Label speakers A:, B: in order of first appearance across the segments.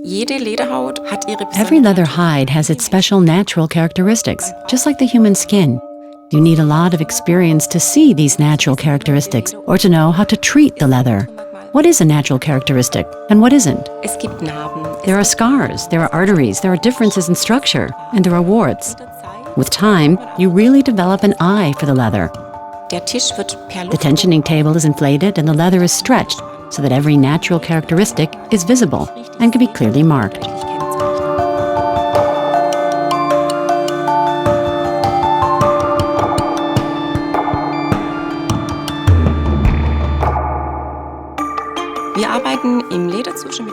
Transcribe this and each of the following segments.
A: Every leather hide has its special natural characteristics, just like the human skin. You need a lot of experience to see these natural characteristics or to know how to treat the leather. What is a natural characteristic and what isn't? There are scars, there are arteries, there are differences in structure, and there are warts. With time, you really develop an eye for the leather. The tensioning table is inflated and the leather is stretched so that every natural characteristic is visible and can be clearly marked.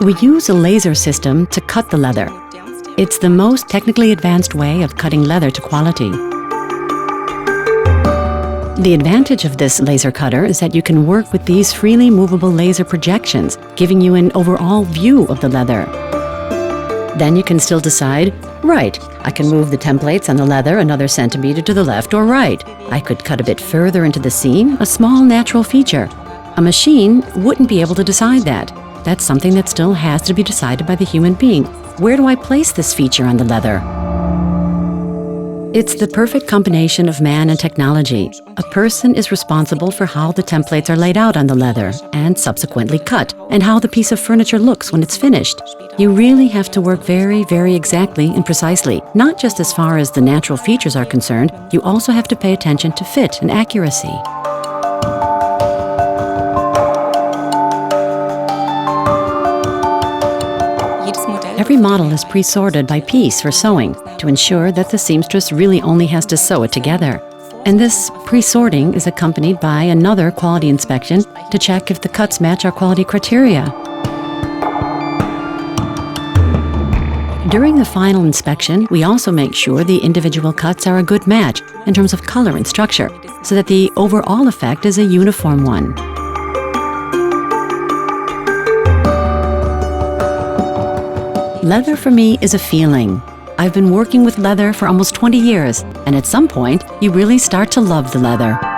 A: We use a laser system to cut the leather. It's the most technically advanced way of cutting leather to quality. The advantage of this laser cutter is that you can work with these freely movable laser projections, giving you an overall view of the leather. Then you can still decide, right, I can move the templates on the leather another centimeter to the left or right. I could cut a bit further into the seam, a small natural feature. A machine wouldn't be able to decide that. That's something that still has to be decided by the human being. Where do I place this feature on the leather? It's the perfect combination of man and technology. A person is responsible for how the templates are laid out on the leather and subsequently cut, and how the piece of furniture looks when it's finished. You really have to work very, very exactly and precisely, not just as far as the natural features are concerned, you also have to pay attention to fit and accuracy. Every model is pre-sorted by piece for sewing to ensure that the seamstress really only has to sew it together. And this pre-sorting is accompanied by another quality inspection to check if the cuts match our quality criteria. During the final inspection, we also make sure the individual cuts are a good match in terms of color and structure, so that the overall effect is a uniform one. Leather for me is a feeling. I've been working with leather for almost 20 years, and at some point, you really start to love the leather.